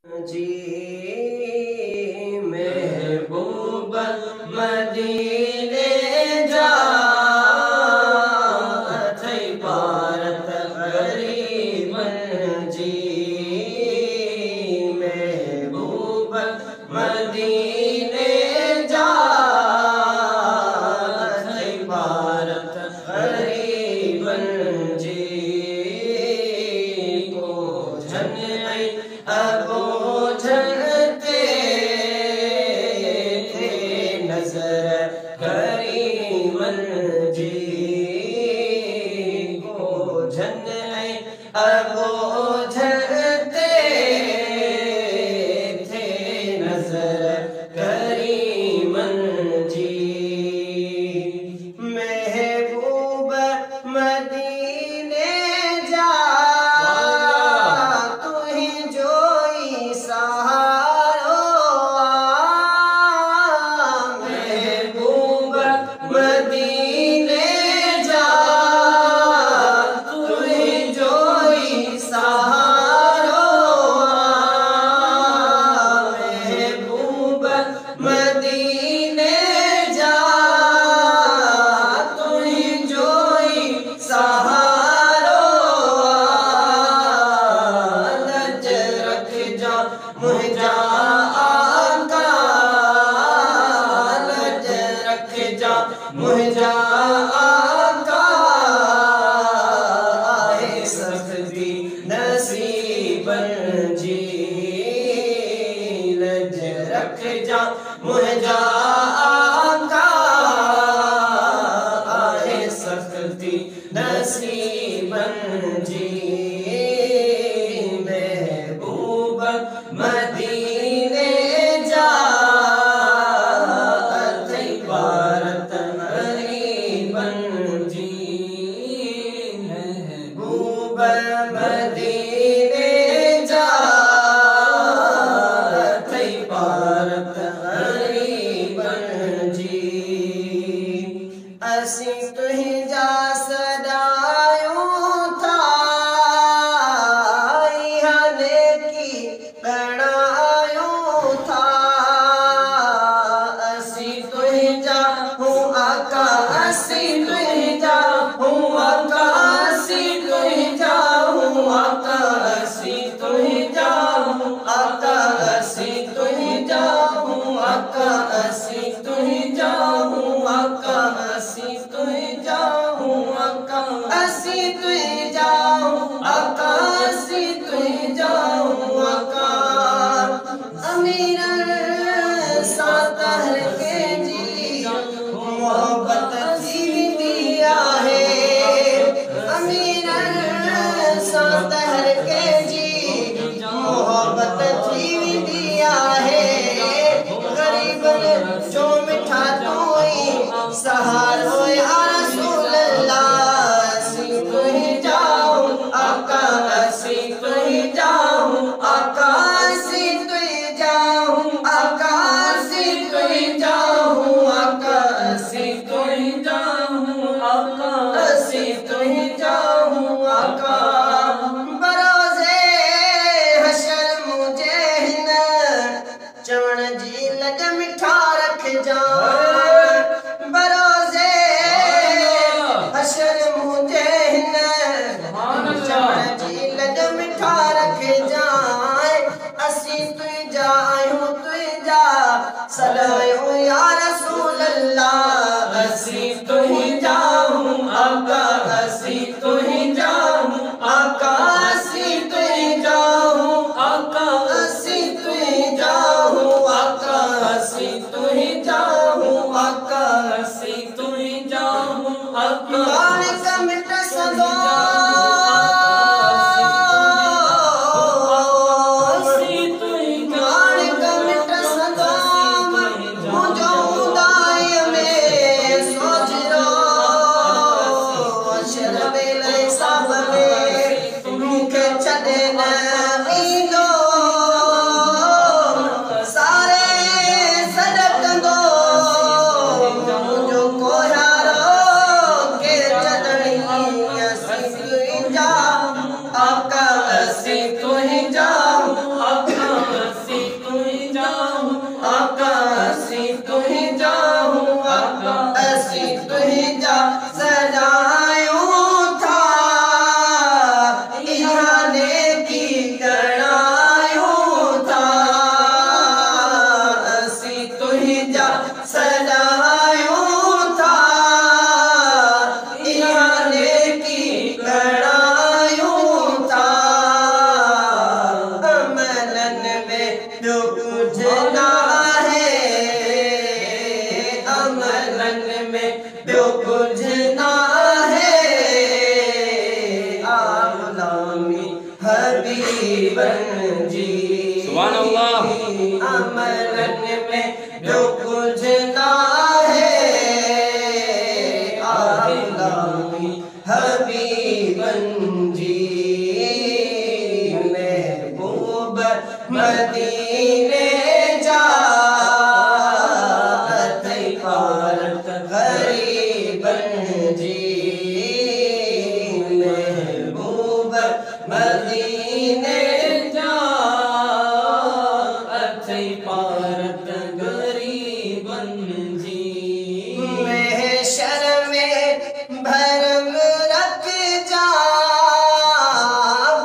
जी महबूब मदीने जा अथई भारत गरीबन जी महबूब मदीने जा अथई भारत गरीबन जी को झन अबो झलते थे नजर करीमन जी को झन अबो झलते थे नजर करीमन जी महबूब मदीने जा मदीने जा तुही जोई सहारो महबूब मदीने जा तुही जोई सहारो लज रख जा मुझा मुझा आका आए सख्ती नसीबन जी लज रख जा मुझा आका आए सख्ती नसीबन जी महबूब मदीने जा मदीने जा थई भारत गरीबन जी असी तुही जा सदायूं था हले की बनायूं था असी तुही जा हूँ आका असी तुही जा हूँ आका असी तुही जा आका असी तुही जाऊं आका असी तुही जाऊं आका असी तुही जाऊं आका असी तुही जाऊं आका असी तुही जाऊं आका असी तुही जाऊं आका अमीर सातर के जी मोहब्बत थी दिया है अमीर सातर के जी मोहब्बत थी दिया है गरीबन जो मिठा तोई सहारो या रसूल अल्लाह असी तुही जाऊं आका असी तुही जाऊं आका असी तुही जाऊं आका असी तुही जाऊं आका असी तुही जाऊं आका असी तुही जाऊं आका चवण जी लज मिठा रख जा बरोज़े हशर मुझे हिन चवण जी लज मिठा रख जाए असी तुई जा आयूं तुई जा सदायूं या रसूल अल्लाह असी तुही जाऊं आका असी तुही जाऊं आका असी तुही जाऊं आका असी तुही जाऊं आका असी तुही जाऊं आका असी तुही जाऊं आका मालिक मिट सदो असी तुही मालिक मिट सदो मुझो में जो कुछ ना है, अमलन में जो कुछ ना है, आमलामी हबीबन जी। सुभान अल्लाह। अमलन में जो कुछ ना है, आमलामी हबीबन जी। महबूब मदीने जा भारत गरीबन जी। महबूब मदीने जा भारत गरीबन जी। महशर में भरम रख जा,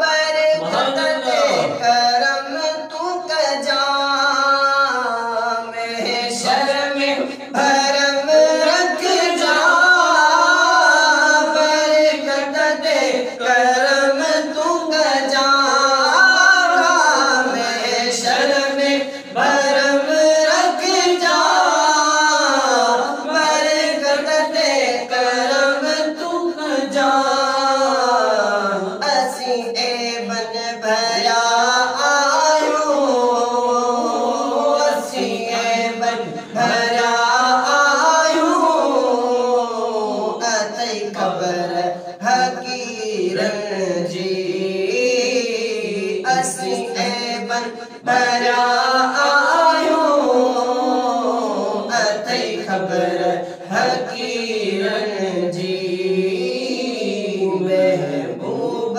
बरकत दे करम तू कजा। महशर में भरम रख जा, बरकत दे करम तू कजा। महशर में भरम रख जा, बरकत दे करम तू कजा। असी ए बन भरा आयो, असी ए बन भरा आयो, अतई खबर हकीरन जी। असी ए बन भरा आयो, अतई खबर हकीरन जी। महबूब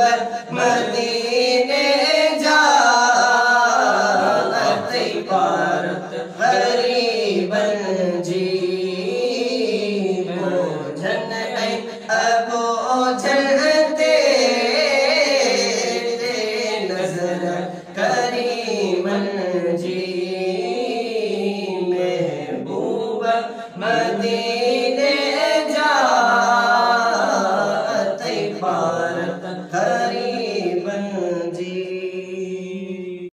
मदीने जा अतई भारत गरीबन जी। बोझन अबोझन तेरे नजर करी